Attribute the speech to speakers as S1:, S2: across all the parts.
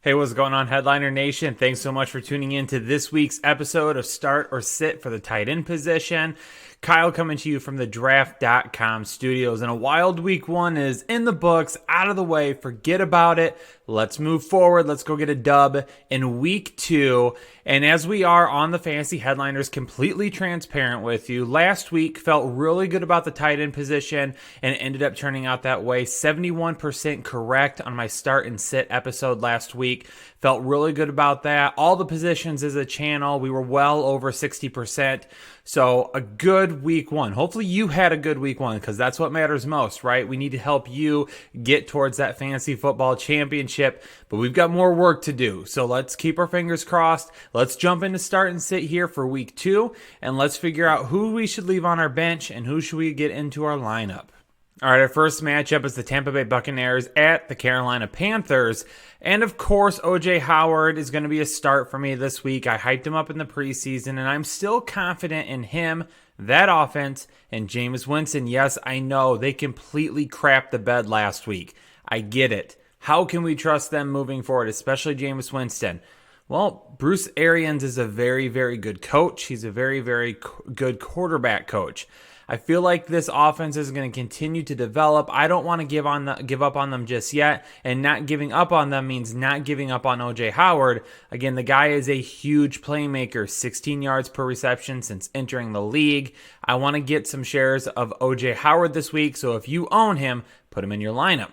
S1: Hey, what's going on, Headliner Nation? Thanks so much for tuning in to this week's episode of Start or Sit for the tight end position. Kyle coming to you from the draft.com studios. And a wild week one is in the books, out of the way. Forget about it. Let's move forward. Let's go get a dub in week two. And as we are on the Fantasy Headliners, completely transparent with you, last week felt really good about the tight end position and it ended up turning out that way. 71% correct on my start and sit episode last week. Felt really good about that. All the positions as a channel, we were well over 60%. So a good week one. Hopefully you had a good week one because that's what matters most, right? We need to help you get towards that fantasy football championship, but we've got more work to do. So let's keep our fingers crossed. Let's jump into start and sit here for week two, and let's figure out who we should leave on our bench and who should we get into our lineup. All right, our first matchup is the Tampa Bay Buccaneers at the Carolina Panthers. And of course, O.J. Howard is going to be a start for me this week. I hyped him up in the preseason, and I'm still confident in him, that offense, and Jameis Winston. Yes, I know they completely crapped the bed last week. I get it. How can we trust them moving forward, especially Jameis Winston? Well, Bruce Arians is a very, very good coach. He's a very, very good quarterback coach. I feel like this offense is going to continue to develop. I don't want to give up on them just yet, and not giving up on them means not giving up on O.J. Howard. Again, the guy is a huge playmaker, 16 yards per reception since entering the league. I want to get some shares of O.J. Howard this week, so if you own him, put him in your lineup.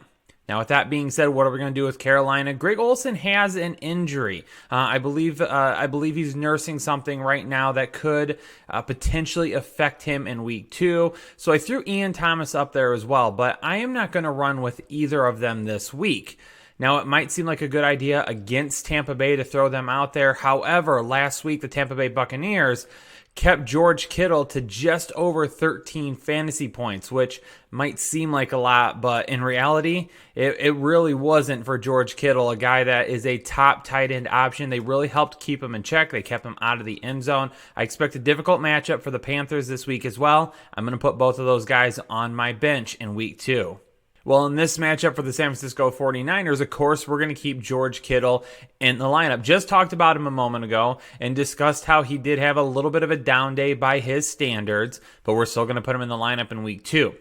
S1: Now, with that being said, what are we going to do with Carolina? Greg Olsen has an injury. I believe he's nursing something right now that could potentially affect him in week two. So I threw Ian Thomas up there as well, but I am not going to run with either of them this week. Now, it might seem like a good idea against Tampa Bay to throw them out there. However, last week, the Tampa Bay Buccaneers kept George Kittle to just over 13 fantasy points, which might seem like a lot, but in reality, it really wasn't for George Kittle, a guy that is a top tight end option. They really helped keep him in check. They kept him out of the end zone. I expect a difficult matchup for the Panthers this week as well. I'm going to put both of those guys on my bench in week two. Well, in this matchup for the San Francisco 49ers, of course, we're going to keep George Kittle in the lineup. Just talked about him a moment ago and discussed how he did have a little bit of a down day by his standards, but we're still going to put him in the lineup in week two.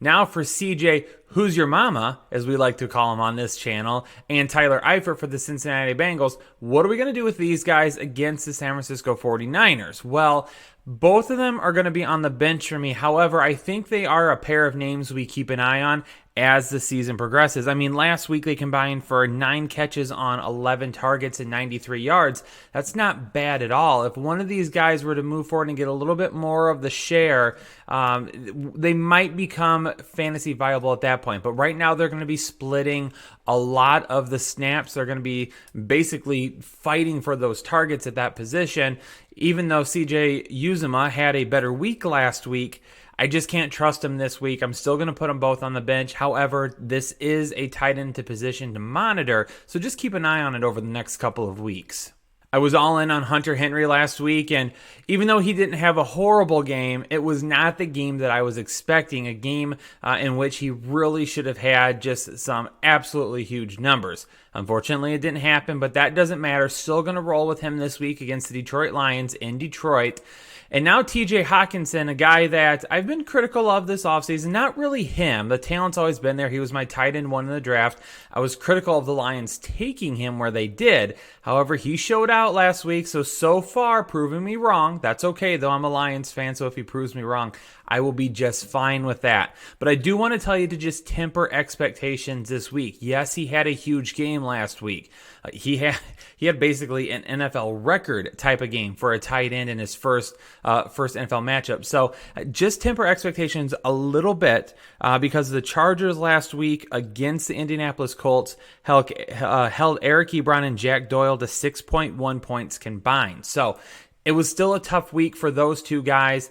S1: Now for CJ, who's your mama, as we like to call him on this channel, and Tyler Eifert for the Cincinnati Bengals, what are we going to do with these guys against the San Francisco 49ers? Well, both of them are going to be on the bench for me. However, I think they are a pair of names we keep an eye on as the season progresses. I mean, last week they combined for 9 catches on 11 targets and 93 yards. That's not bad at all. If one of these guys were to move forward and get a little bit more of the share, they might become fantasy viable at that point. But right now they're going to be splitting a lot of the snaps. They're going to be basically fighting for those targets at that position. Even though CJ Uzomah had a better week last week, I just can't trust him this week. I'm still going to put them both on the bench. However, this is a tight end to position to monitor, so just keep an eye on it over the next couple of weeks. I was all in on Hunter Henry last week, and even though he didn't have a horrible game, it was not the game that I was expecting, a game in which he really should have had just some absolutely huge numbers. Unfortunately, it didn't happen, but that doesn't matter. Still going to roll with him this week against the Detroit Lions in Detroit. And now TJ Hawkinson, a guy that I've been critical of this offseason. Not really him. The talent's always been there. He was my tight end one in the draft. I was critical of the Lions taking him where they did. However, he showed out last week, so far proving me wrong. That's okay, though. I'm a Lions fan, so if he proves me wrong, I will be just fine with that. But I do want to tell you to just temper expectations this week. Yes, he had a huge game last week. He had basically an NFL record type of game for a tight end in his first NFL matchup. So just temper expectations a little bit because the Chargers last week against the Indianapolis Colts held Eric Ebron and Jack Doyle to 6.1 points combined. So it was still a tough week for those two guys.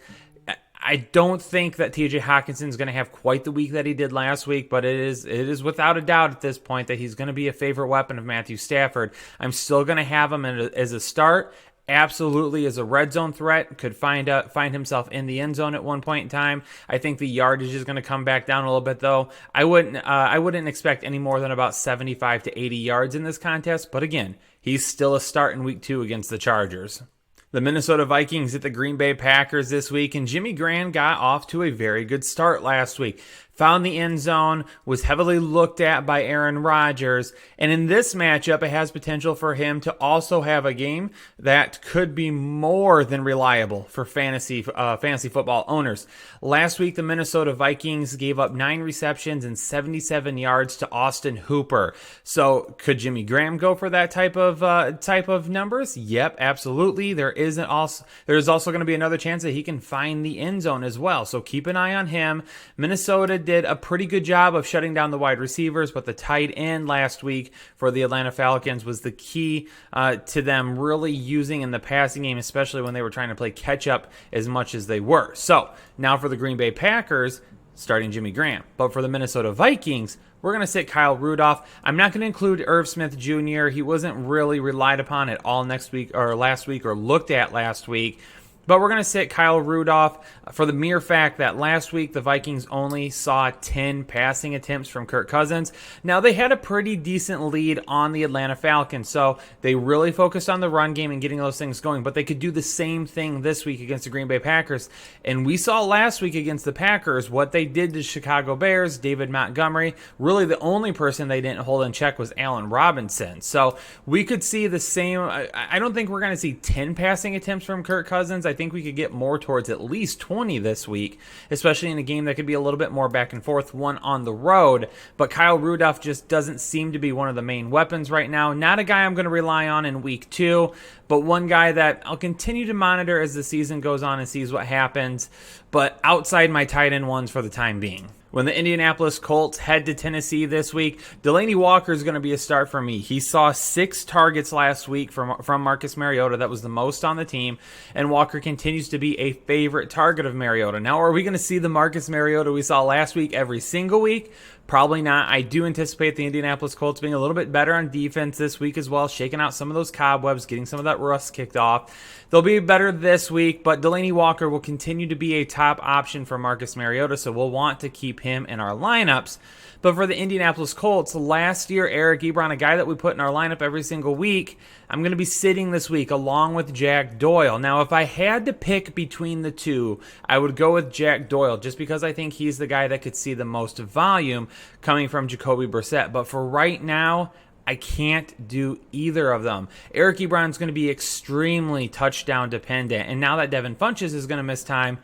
S1: I don't think that TJ Hawkinson is going to have quite the week that he did last week, but it is without a doubt at this point that he's going to be a favorite weapon of Matthew Stafford. I'm still going to have him as a start absolutely is a red zone threat, could find himself in the end zone at one point in time. I think the yardage is going to come back down a little bit, though. I wouldn't expect any more than about 75 to 80 yards in this contest, but again, he's still a start in week 2 against the Chargers. The Minnesota Vikings hit the Green Bay Packers this week, and Jimmy Graham got off to a very good start last week. Found the end zone, was heavily looked at by Aaron Rodgers, and in this matchup, it has potential for him to also have a game that could be more than reliable for fantasy football owners. Last week, the Minnesota Vikings gave up 9 receptions and 77 yards to Austin Hooper. So, could Jimmy Graham go for that type of numbers? Yep, absolutely. There is also going to be another chance that he can find the end zone as well. So keep an eye on him. Minnesota did a pretty good job of shutting down the wide receivers, but the tight end last week for the Atlanta Falcons was the key to them really using in the passing game, especially when they were trying to play catch up as much as they were. So now for the Green Bay Packers, starting Jimmy Graham. But for the Minnesota Vikings, we're going to sit Kyle Rudolph. I'm not going to include Irv Smith Jr. He wasn't really relied upon at all last week or looked at last week. But we're going to sit Kyle Rudolph for the mere fact that last week the Vikings only saw 10 passing attempts from Kirk Cousins. Now, they had a pretty decent lead on the Atlanta Falcons, so they really focused on the run game and getting those things going. But they could do the same thing this week against the Green Bay Packers. And we saw last week against the Packers what they did to Chicago Bears, David Montgomery. Really, the only person they didn't hold in check was Allen Robinson. So we could see the same. I don't think we're going to see 10 passing attempts from Kirk Cousins. I think we could get more towards at least 20 this week, especially in a game that could be a little bit more back and forth, one on the road. But Kyle Rudolph just doesn't seem to be one of the main weapons right now. Not a guy I'm going to rely on in week 2, but one guy that I'll continue to monitor as the season goes on and sees what happens, but outside my tight end ones for the time being. When the Indianapolis Colts head to Tennessee this week, Delanie Walker is going to be a start for me. He saw 6 targets last week from Marcus Mariota. That was the most on the team. And Walker continues to be a favorite target of Mariota. Now, are we going to see the Marcus Mariota we saw last week every single week? Probably not. I do anticipate the Indianapolis Colts being a little bit better on defense this week as well, shaking out some of those cobwebs, getting some of that rust kicked off. They'll be better this week, but Delanie Walker will continue to be a top option for Marcus Mariota, so we'll want to keep him in our lineups. But for the Indianapolis Colts, last year, Eric Ebron, a guy that we put in our lineup every single week, I'm going to be sitting this week along with Jack Doyle. Now, if I had to pick between the two, I would go with Jack Doyle just because I think he's the guy that could see the most volume coming from Jacoby Brissett. But for right now, I can't do either of them. Eric Ebron's going to be extremely touchdown dependent. And now that Devin Funchess is going to miss time,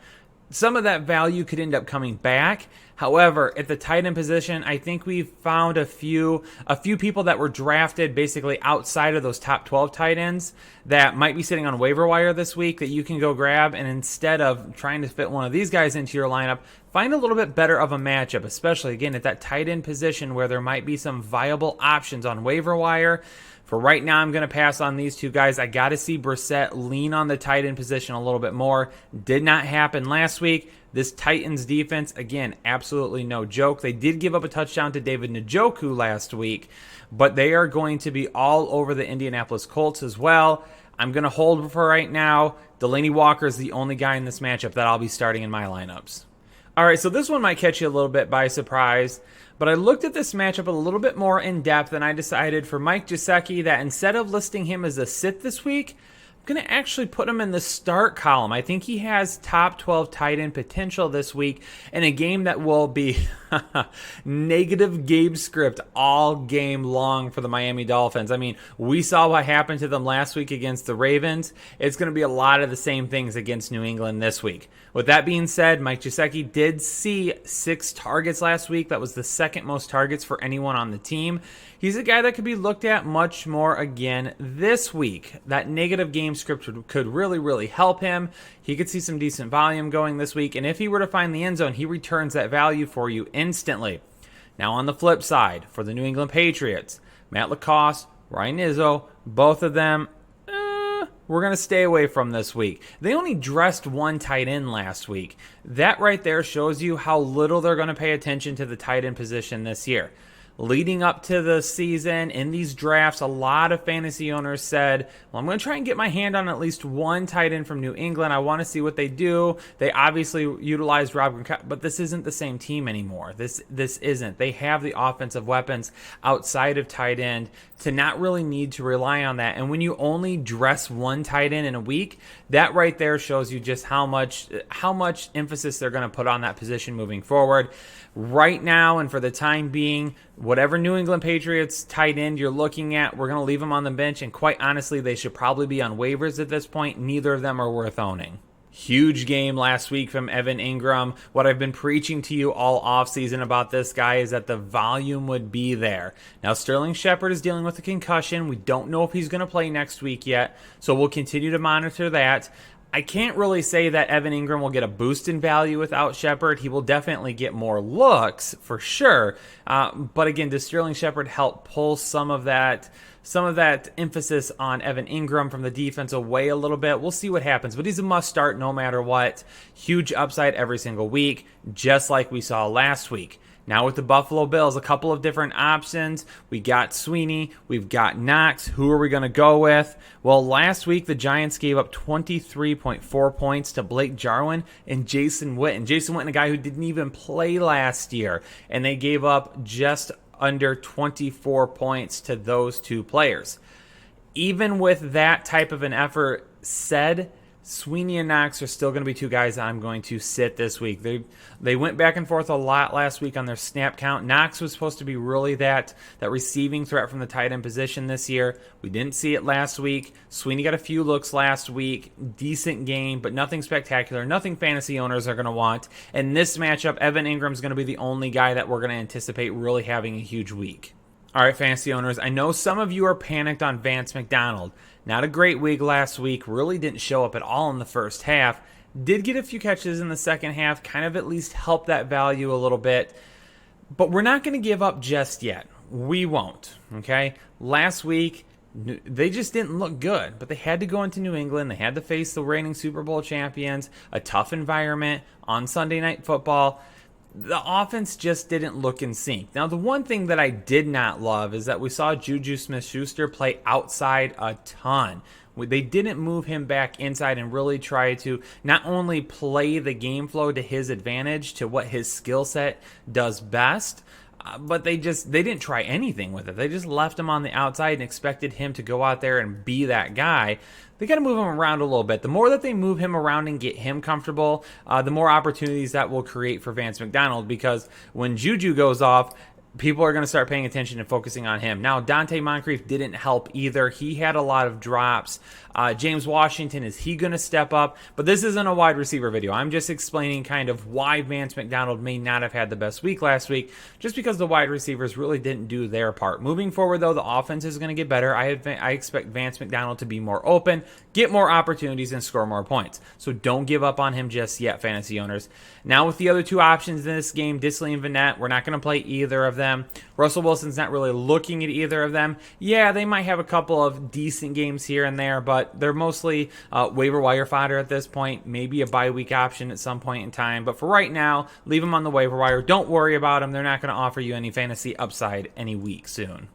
S1: some of that value could end up coming back. However, at the tight end position, I think we've found a few people that were drafted basically outside of those top 12 tight ends that might be sitting on waiver wire this week that you can go grab. And instead of trying to fit one of these guys into your lineup, find a little bit better of a matchup, especially, again, at that tight end position where there might be some viable options on waiver wire. For right now, I'm going to pass on these two guys. I got to see Brissett lean on the tight end position a little bit more. Did not happen last week. This Titans defense, again, absolutely no joke. They did give up a touchdown to David Njoku last week, but they are going to be all over the Indianapolis Colts as well. I'm going to hold for right now. Delanie Walker is the only guy in this matchup that I'll be starting in my lineups. All right, so this one might catch you a little bit by surprise, but I looked at this matchup a little bit more in depth, and I decided for Mike Gesicki that instead of listing him as a sit this week, I'm going to actually put him in the start column. I think he has top 12 tight end potential this week in a game that will be negative game script all game long for the Miami Dolphins. I mean, we saw what happened to them last week against the Ravens. It's going to be a lot of the same things against New England this week. With that being said, Mike Gesicki did see 6 targets last week. That was the second most targets for anyone on the team. He's a guy that could be looked at much more again this week. That negative game script could really, really help him. He could see some decent volume going this week, and if he were to find the end zone, he returns that value for you instantly. Now on the flip side, for the New England Patriots, Matt LaCosse, Ryan Izzo, both of them, we're going to stay away from this week. They only dressed 1 tight end last week. That right there shows you how little they're going to pay attention to the tight end position this year. Leading up to the season, in these drafts, a lot of fantasy owners said, well, I'm going to try and get my hand on at least one tight end from New England. I want to see what they do. They obviously utilized Rob Gronkowski, but this isn't the same team anymore. This isn't. They have the offensive weapons outside of tight end to not really need to rely on that. And when you only dress one tight end in a week, that right there shows you just how much emphasis they're going to put on that position moving forward. Right now, and for the time being, whatever New England Patriots tight end you're looking at, we're going to leave them on the bench. And quite honestly, they should probably be on waivers at this point. Neither of them are worth owning. Huge game last week from Evan Ingram. What I've been preaching to you all offseason about this guy is that the volume would be there. Now, Sterling Shepard is dealing with a concussion. We don't know if he's going to play next week yet, so we'll continue to monitor that. I can't really say that Evan Ingram will get a boost in value without Shepard. He will definitely get more looks for sure. But again, does Sterling Shepard help pull some of that emphasis on Evan Ingram from the defense away a little bit? We'll see what happens. But he's a must start no matter what. Huge upside every single week, just like we saw last week. Now with the Buffalo Bills, a couple of different options. We got Sweeney, we've got Knox. Who are we going to go with? Well, last week the Giants gave up 23.4 points to Blake Jarwin and Jason Witten. Jason Witten, a guy who didn't even play last year, and they gave up just under 24 points to those two players. Even with that type of an effort said, Sweeney and Knox are still going to be two guys I'm going to sit this week. They went back and forth a lot last week on their snap count. Knox was supposed to be really that receiving threat from the tight end position this year. We didn't see it last week. Sweeney got a few looks last week. Decent game, but nothing spectacular. Nothing fantasy owners are going to want. And this matchup, Evan Ingram's going to be the only guy that we're going to anticipate really having a huge week. All right, fantasy owners, I know some of you are panicked on Vance McDonald. Not a great week last week, really didn't show up at all in the first half. Did get a few catches in the second half, kind of at least help that value a little bit. But we're not going to give up just yet. We won't, okay? Last week, they just didn't look good, but they had to go into New England. They had to face the reigning Super Bowl champions, a tough environment on Sunday Night Football. The offense just didn't look in sync. Now, the one thing that I did not love is that we saw Juju Smith-Schuster play outside a ton. They didn't move him back inside and really try to not only play the game flow to his advantage, to what his skill set does best, but they didn't try anything with it. They just left him on the outside and expected him to go out there and be that guy. They got to move him around a little bit. The more that they move him around and get him comfortable, the more opportunities that will create for Vance McDonald, because when Juju goes off, people are going to start paying attention and focusing on him. Now, Dante Moncrief didn't help either. He had a lot of drops. James Washington, is he going to step up? But this isn't a wide receiver video. I'm just explaining kind of why Vance McDonald may not have had the best week last week, just because the wide receivers really didn't do their part. Moving forward, though, the offense is going to get better. I expect Vance McDonald to be more open, get more opportunities, and score more points. So don't give up on him just yet, fantasy owners. Now, with the other two options in this game, Disley and Vanette, we're not going to play either of them. Russell Wilson's not really looking at either of them. Yeah, they might have a couple of decent games here and there, but they're mostly waiver wire fodder at this point. Maybe a bye week option at some point in time. But for right now, leave them on the waiver wire. Don't worry about them. They're not going to offer you any fantasy upside any week soon.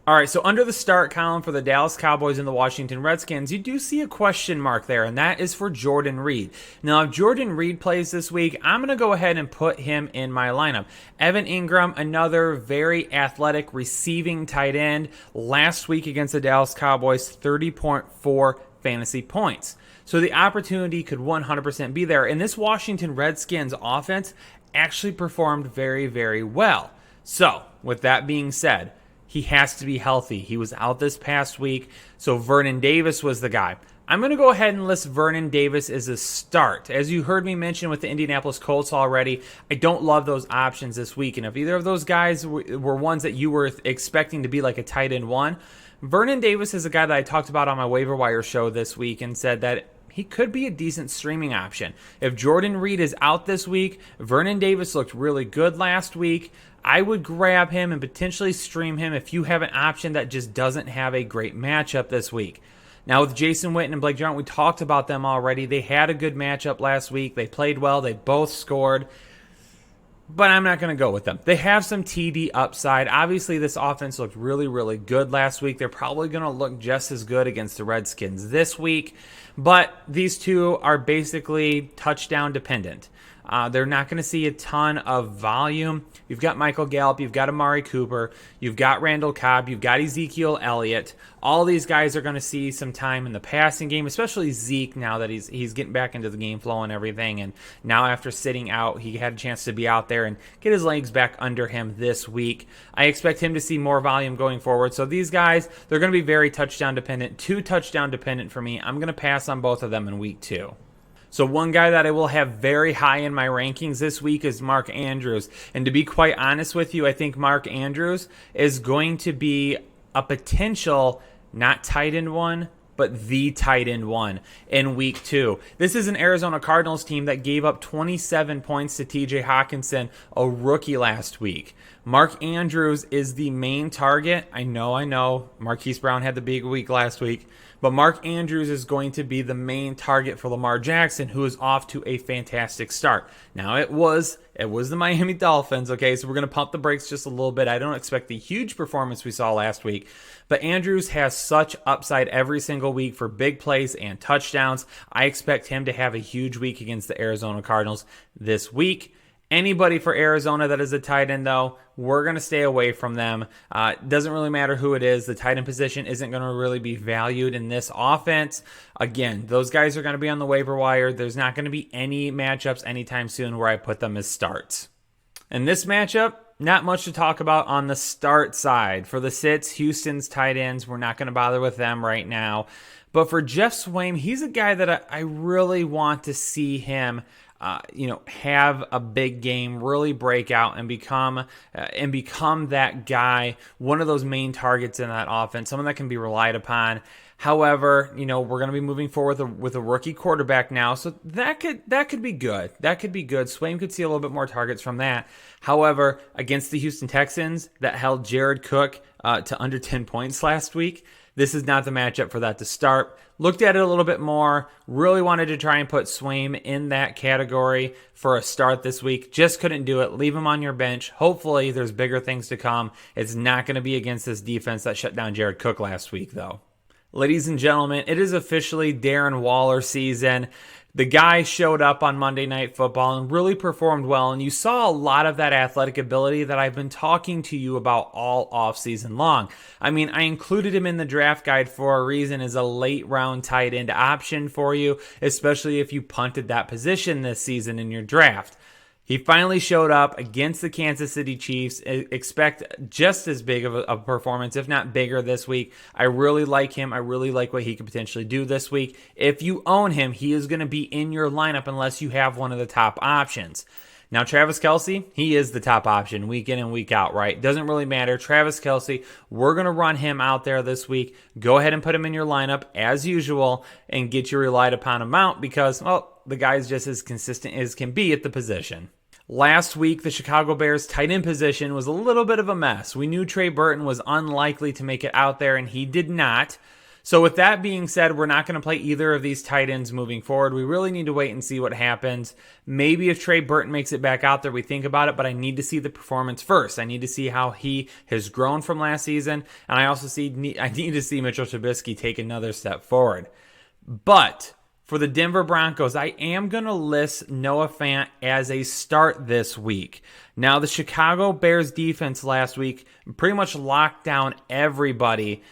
S1: All right, so under the start column for the Dallas Cowboys and the Washington Redskins, you do see a question mark there, and that is for Jordan Reed. Now, if Jordan Reed plays this week, I'm going to go ahead and put him in my lineup. Evan Ingram, another very athletic receiving tight end. Last week against the Dallas Cowboys, 30.4 fantasy points. So the opportunity could 100% be there. And this Washington Redskins offense actually performed very, very well. So, with that being said, he has to be healthy. He was out this past week, so Vernon Davis was the guy. I'm going to go ahead and list Vernon Davis as a start. As you heard me mention with the Indianapolis Colts already, I don't love those options this week. And if either of those guys were ones that you were expecting to be like a tight end one, Vernon Davis is a guy that I talked about on my waiver wire show this week and said that he could be a decent streaming option. If Jordan Reed is out this week, Vernon Davis looked really good last week. I would grab him and potentially stream him if you have an option that just doesn't have a great matchup this week. Now with Jason Witten and Blake Jarwin, we talked about them already. They had a good matchup last week. They played well. They both scored. but I'm not going to go with them. They have some TD upside. Obviously, this offense looked really, really good last week. They're probably going to look just as good against the Redskins this week, but these two are basically touchdown dependent. They're not going to see a ton of volume. You've got Michael Gallup, you've got Amari Cooper, you've got Randall Cobb, you've got Ezekiel Elliott. All these guys are going to see some time in the passing game, especially Zeke now that he's getting back into the game flow and everything. And now after sitting out, he had a chance to be out there and get his legs back under him this week. I expect him to see more volume going forward. So these guys, they're going to be very touchdown dependent, too touchdown dependent for me. I'm going to pass on both of them in week 2. So one guy that I will have very high in my rankings this week is Mark Andrews. And to be quite honest with you, I think Mark Andrews is going to be a potential, not tight end one, but the tight end one in week 2. This is an Arizona Cardinals team that gave up 27 points to TJ Hawkinson, a rookie, last week. Mark Andrews is the main target. I know. Marquise Brown had the big week last week. But Mark Andrews is going to be the main target for Lamar Jackson, who is off to a fantastic start. Now, it was the Miami Dolphins, okay? So we're going to pump the brakes just a little bit. I don't expect the huge performance we saw last week. But Andrews has such upside every single week for big plays and touchdowns. I expect him to have a huge week against the Arizona Cardinals this week. Anybody for Arizona that is a tight end, though, we're going to stay away from them. Doesn't really matter who it is. The tight end position isn't going to really be valued in this offense. Again, those guys are going to be on the waiver wire. There's not going to be any matchups anytime soon where I put them as starts. In this matchup, not much to talk about on the start side. For the sits, Houston's tight ends, we're not going to bother with them right now. But for Jeff Swaim, he's a guy that I really want to see him have a big game, really break out and become that guy, one of those main targets in that offense, someone that can be relied upon. However, we're going to be moving forward with a rookie quarterback now, so that could be good. That could be good. Swaim could see a little bit more targets from that. However, against the Houston Texans that held Jared Cook to under 10 points last week, this is not the matchup for that to start. Looked at it a little bit more. Really wanted to try and put Swaim in that category for a start this week. Just couldn't do it. Leave him on your bench. Hopefully there's bigger things to come. It's not going to be against this defense that shut down Jared Cook last week, though. Ladies and gentlemen, it is officially Darren Waller season. The guy showed up on Monday Night Football and really performed well, and you saw a lot of that athletic ability that I've been talking to you about all offseason long. I mean, I included him in the draft guide for a reason as a late-round tight end option for you, especially if you punted that position this season in your draft. He finally showed up against the Kansas City Chiefs. Expect just as big of a performance, if not bigger, this week. I really like him. I really like what he could potentially do this week. If you own him, he is going to be in your lineup unless you have one of the top options. Now, Travis Kelce, he is the top option week in and week out, right? Doesn't really matter. Travis Kelce, we're going to run him out there this week. Go ahead and put him in your lineup as usual and get your relied upon amount because, well, the guy's just as consistent as can be at the position. Last week, the Chicago Bears tight end position was a little bit of a mess. We knew Trey Burton was unlikely to make it out there, and he did not. So with that being said, we're not going to play either of these tight ends moving forward. We really need to wait and see what happens. Maybe if Trey Burton makes it back out there, we think about it, but I need to see the performance first. I need to see how he has grown from last season, and I need to see Mitchell Trubisky take another step forward. But for the Denver Broncos, I am going to list Noah Fant as a start this week. Now, the Chicago Bears defense last week pretty much locked down everybody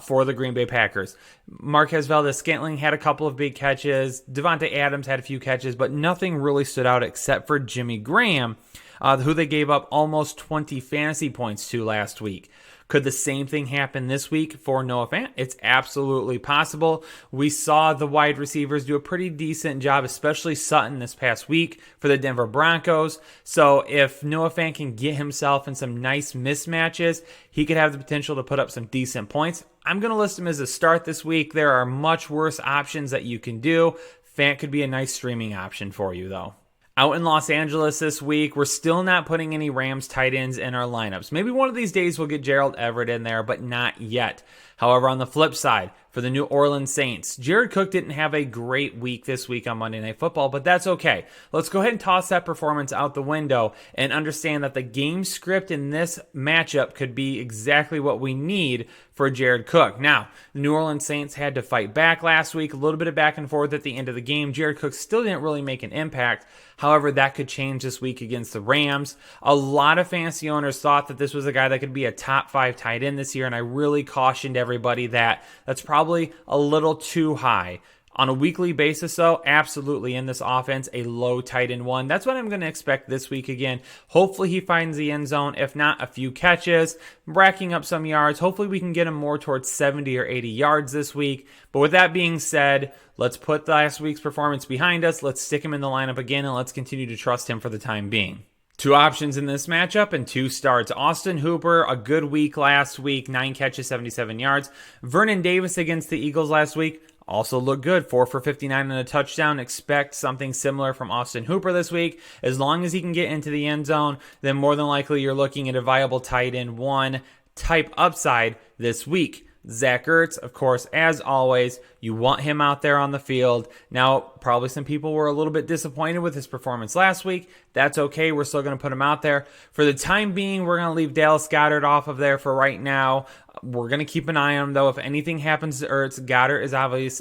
S1: for the Green Bay Packers. Marquez Valdes-Scantling had a couple of big catches. Devontae Adams had a few catches, but nothing really stood out except for Jimmy Graham, who they gave up almost 20 fantasy points to last week. Could the same thing happen this week for Noah Fant? It's absolutely possible. We saw the wide receivers do a pretty decent job, especially Sutton this past week for the Denver Broncos. So if Noah Fant can get himself in some nice mismatches, he could have the potential to put up some decent points. I'm going to list him as a start this week. There are much worse options that you can do. Fant could be a nice streaming option for you, though. Out in Los Angeles this week, we're still not putting any Rams tight ends in our lineups. Maybe one of these days we'll get Gerald Everett in there, but not yet. However, on the flip side, for the New Orleans Saints, Jared Cook didn't have a great week this week on Monday Night Football, but that's okay. Let's go ahead and toss that performance out the window and understand that the game script in this matchup could be exactly what we need for Jared Cook. Now, the New Orleans Saints had to fight back last week, a little bit of back and forth at the end of the game. Jared Cook still didn't really make an impact. However, that could change this week against the Rams. A lot of fantasy owners thought that this was a guy that could be a top 5 tight end this year, and I really cautioned everybody that that's probably a little too high. On a weekly basis, though, absolutely in this offense, a low tight end one. That's what I'm going to expect this week again. Hopefully he finds the end zone. If not, a few catches, racking up some yards. Hopefully we can get him more towards 70 or 80 yards this week. But with that being said, let's put last week's performance behind us. Let's stick him in the lineup again, and let's continue to trust him for the time being. 2 options in this matchup and 2 starts. Austin Hooper, a good week last week, 9 catches, 77 yards. Vernon Davis against the Eagles last week also looked good, 4 for 59 and a touchdown. Expect something similar from Austin Hooper this week. As long as he can get into the end zone, then more than likely you're looking at a viable tight end 1 type upside this week. Zach Ertz, of course, as always, you want him out there on the field. Now, probably some people were a little bit disappointed with his performance last week. That's okay. We're still going to put him out there. For the time being, we're going to leave Dallas Goedert off of there for right now. We're going to keep an eye on him, though. If anything happens to Ertz, Goedert is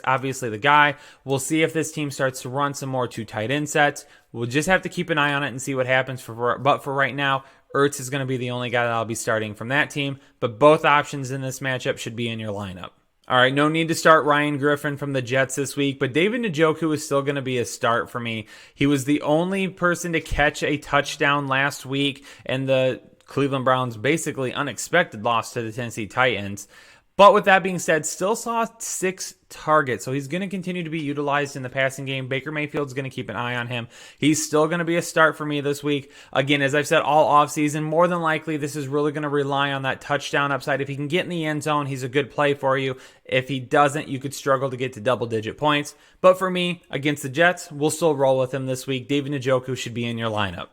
S1: obviously the guy. We'll see if this team starts to run some more 2 tight end sets. We'll just have to keep an eye on it and see what happens. But for right now, Ertz is going to be the only guy that I'll be starting from that team, but both options in this matchup should be in your lineup. All right, no need to start Ryan Griffin from the Jets this week, but David Njoku is still going to be a start for me. He was the only person to catch a touchdown last week, and the Cleveland Browns' basically unexpected loss to the Tennessee Titans. But with that being said, still saw 6 targets, so he's going to continue to be utilized in the passing game. Baker Mayfield's going to keep an eye on him. He's still going to be a start for me this week. Again, as I've said all offseason, more than likely this is really going to rely on that touchdown upside. If he can get in the end zone, he's a good play for you. If he doesn't, you could struggle to get to double-digit points. But for me, against the Jets, we'll still roll with him this week. David Njoku should be in your lineup.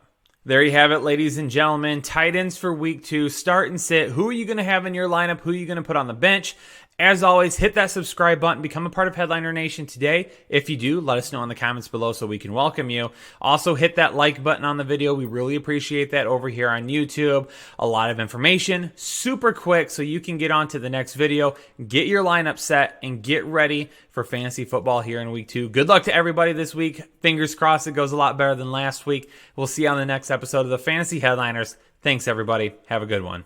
S1: There you have it, ladies and gentlemen. Tight ends for week 2. Start and sit. Who are you going to have in your lineup? Who are you going to put on the bench? As always, hit that subscribe button. Become a part of Headliner Nation today. If you do, let us know in the comments below so we can welcome you. Also, hit that like button on the video. We really appreciate that over here on YouTube. A lot of information, super quick, so you can get on to the next video, get your lineup set, and get ready for fantasy football here in week 2. Good luck to everybody this week. Fingers crossed it goes a lot better than last week. We'll see you on the next episode of the Fantasy Headliners. Thanks, everybody. Have a good one.